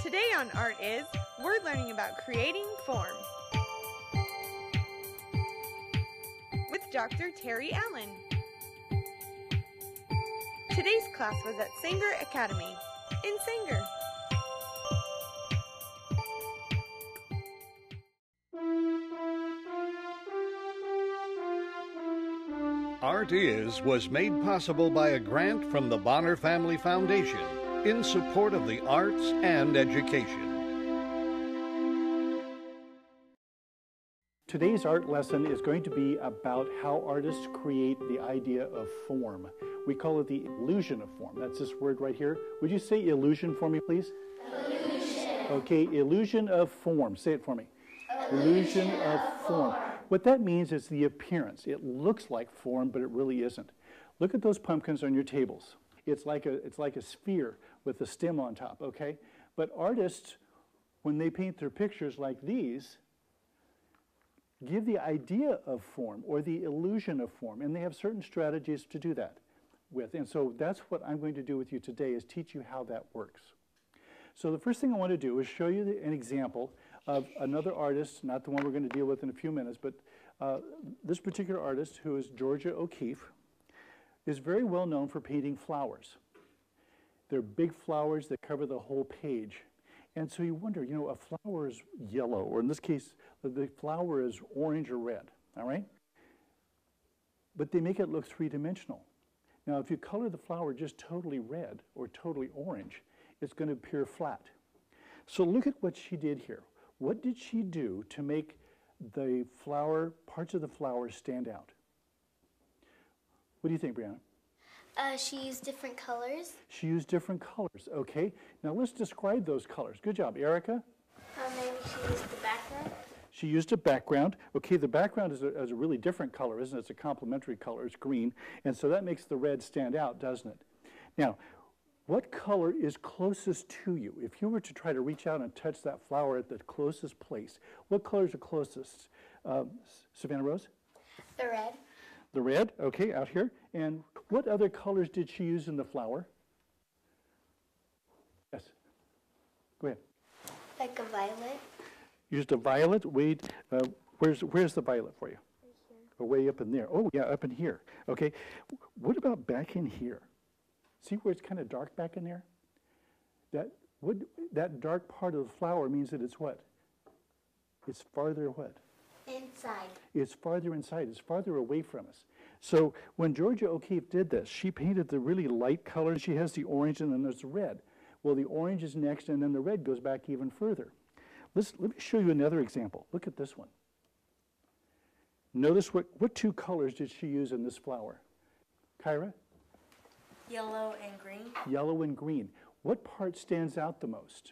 Today on Art Is, we're learning about creating form with Dr. Terry Allen. Today's class was at Sanger Academy in Sanger. Art Is was made possible by a grant from the Bonner Family Foundation in support of the arts and education. Today's art lesson is going to be about how artists create the idea of form. We call it the illusion of form. That's this word right here. Would you say illusion for me, please? Illusion. Okay, illusion of form. Say it for me. Illusion of form. What that means is the appearance. It looks like form, but it really isn't. Look at those pumpkins on your tables. It's like a sphere with a stem on top, okay? But artists, when they paint their pictures like these, give the idea of form or the illusion of form, and they have certain strategies to do that with. And so that's what I'm going to do with you today, is teach you how that works. So the first thing I want to do is show you an example of another artist, not the one we're going to deal with in a few minutes, but this particular artist, who is Georgia OâKeeffe, is very well known for painting flowers. They're big flowers that cover the whole page. And so you wonder, you know, a flower is yellow, or in this case, the flower is orange or red, all right? But they make it look three-dimensional. Now, if you color the flower just totally red or totally orange, it's going to appear flat. So look at what she did here. What did she do to make the flower, parts of the flower, stand out? What do you think, Brianna? She used different colors. She used different colors, okay. Now let's describe those colors. Good job, Erica. Maybe she used the background. She used a background. Okay, the background is a really different color, isn't it? It's a complementary color, it's green. And so that makes the red stand out, doesn't it? Now, what color is closest to you? If you were to try to reach out and touch that flower at the closest place, what colors are closest? Savannah Rose? The red. The red, okay, out here. And what other colors did she use in the flower? Yes. Go ahead. Like a violet. Used a violet. Wait, where's the violet for you? Right here. Oh, way up in there. Oh, yeah, up in here. Okay. What about back in here? See where it's kind of dark back in there? That dark part of the flower means that it's what? It's farther what? Inside. It's farther inside. It's farther away from us. So when Georgia OâKeeffe did this, she painted the really light colors. She has the orange and then there's the red. Well, the orange is next and then the red goes back even further. Let me show you another example. Look at this one. Notice what two colors did she use in this flower? Kyra? Yellow and green. Yellow and green. What part stands out the most?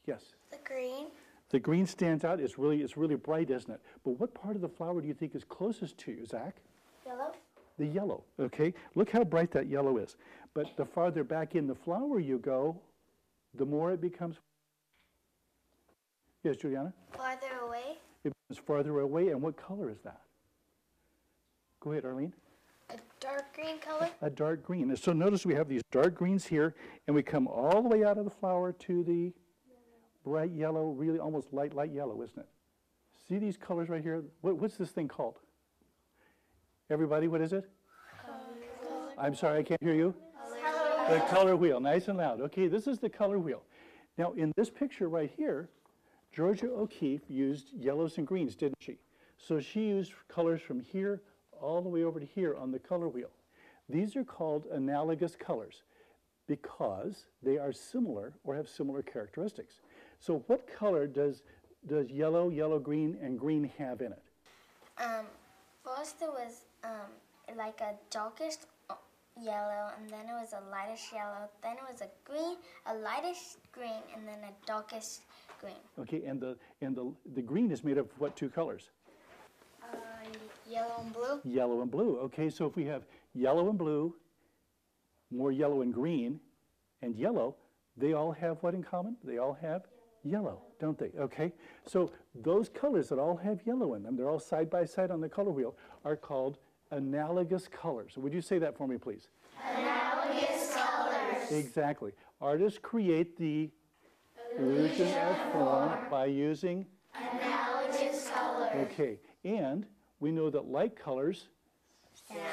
Yes? The green. The green stands out. It's really bright, isn't it? But what part of the flower do you think is closest to you, Zach? Yellow. The yellow, okay? Look how bright that yellow is. But the farther back in the flower you go, the more it becomes. Yes, Juliana? Farther away. It becomes farther away, and what color is that? Go ahead, Arlene. A dark green color. A dark green. And so notice we have these dark greens here, and we come all the way out of the flower to the bright yellow, really almost light yellow, isn't it? See these colors right here? What's this thing called? Everybody, what is it? Color. I'm sorry, I can't hear you. The color wheel, nice and loud. Okay, this is the color wheel. Now, in this picture right here, Georgia OâKeeffe used yellows and greens, didn't she? So she used colors from here all the way over to here on the color wheel. These are called analogous colors because they are similar or have similar characteristics. So what color does yellow, green, and green have in it? First it was like a darkish yellow, and then it was a lightish yellow, then it was a lightish green, and then a darkish green. Okay, and the green is made up of what two colors? Yellow and blue. Yellow and blue. Okay, so if we have yellow and blue, more yellow and green, and yellow, they all have what in common? They all have yellow, don't they? Okay, so those colors that all have yellow in them, they're all side by side on the color wheel, are called analogous colors. Would you say that for me, please? Analogous colors. Exactly. Artists create the Illusion of form by using Analogous colors. Okay, and we know that light colors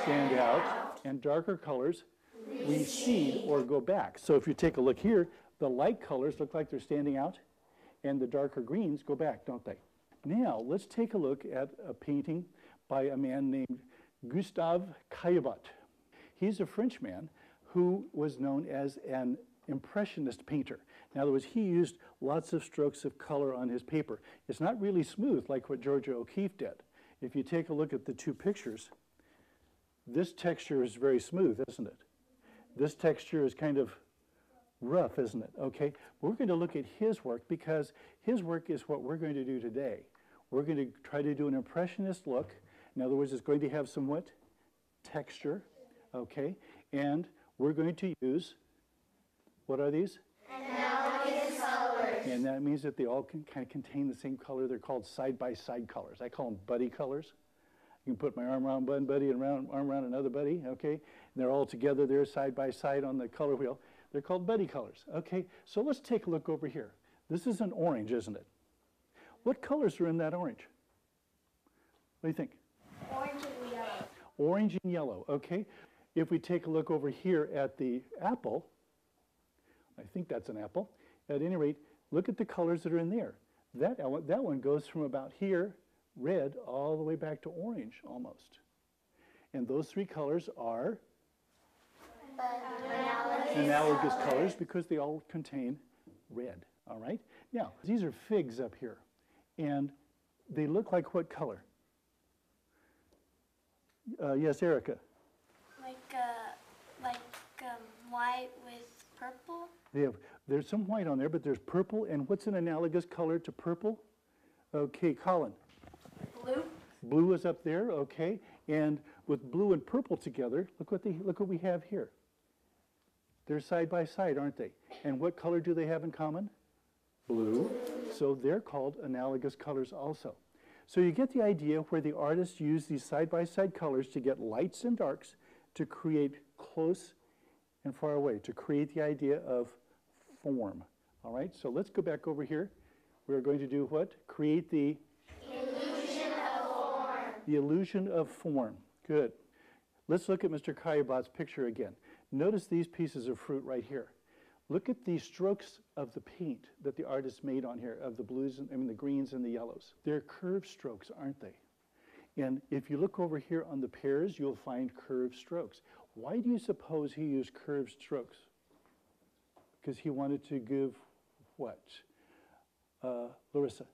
stand out and darker colors recede or go back. So if you take a look here, the light colors look like they're standing out and the darker greens go back, don't they? Now, let's take a look at a painting by a man named Gustave Caillebotte. He's a Frenchman who was known as an impressionist painter. In other words, he used lots of strokes of color on his paper. It's not really smooth like what Georgia OâKeeffe did. If you take a look at the two pictures, this texture is very smooth, isn't it? This texture is kind of rough, isn't it? Okay, we're going to look at his work because his work is what we're going to do today. We're going to try to do an impressionist look. In other words, it's going to have somewhat texture, okay? And we're going to use, what are these? Analogous colors. And that means that they all can kind of contain the same color. They're called side-by-side colors. I call them buddy colors. You can put my arm around one buddy and arm around another buddy, okay? And they're all together there side by side on the color wheel. They're called buddy colors, okay? So let's take a look over here. This is an orange, isn't it? What colors are in that orange? What do you think? Orange and yellow. Orange and yellow, okay? If we take a look over here at the apple, I think that's an apple. At any rate, look at the colors that are in there. That one goes from about here, red, all the way back to orange almost. And those three colors are analogous colors because they all contain red, all right? Now, these are figs up here, and they look like what color? Yes, Erica. Like white with purple. There's some white on there, but there's purple, and what's an analogous color to purple? Okay, Colin. Blue. Blue is up there, okay, and with blue and purple together, look what we have here. They're side by side, aren't they? And what color do they have in common? Blue. So they're called analogous colors also. So you get the idea where the artists use these side-by-side colors to get lights and darks to create close and far away, to create the idea of form. All right, so let's go back over here. We're going to do what? Create the illusion of form. The illusion of form. Good. Let's look at Mr. Caillebotte's picture again. Notice these pieces of fruit right here. Look at the strokes of the paint that the artist made on here, of the blues, the greens and the yellows. They're curved strokes, aren't they? And if you look over here on the pears, you'll find curved strokes. Why do you suppose he used curved strokes? Because he wanted to give what? Larissa?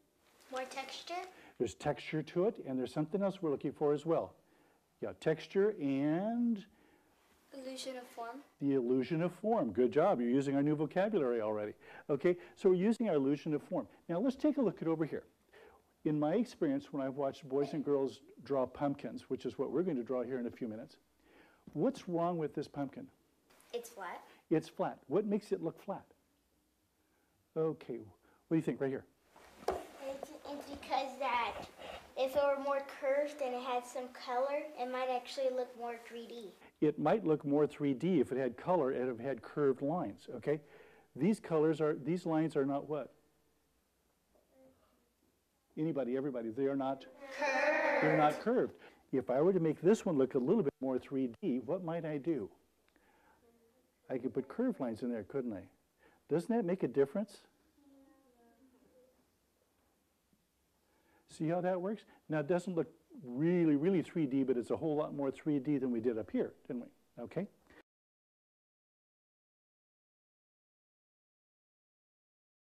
More texture. There's texture to it, and there's something else we're looking for as well. Yeah, texture and Illusion of form. the illusion of form. Good job. You're using our new vocabulary already. Okay, so we're using our illusion of form. Now let's take a look at over here. In my experience, when I've watched boys and girls draw pumpkins, which is what we're going to draw here in a few minutes, what's wrong with this pumpkin? It's flat. It's flat. What makes it look flat? Okay, what do you think right here? It's because that if it were more curved and it had some color, it might actually look more 3D. It might look more 3D if it had color and if it had curved lines, okay? These lines are not what? Anybody, everybody, they are not curved. They're not curved. If I were to make this one look a little bit more 3D, what might I do? I could put curved lines in there, couldn't I? Doesn't that make a difference? See how that works? Now, it doesn't look really, really 3D, but it's a whole lot more 3D than we did up here, didn't we? Okay?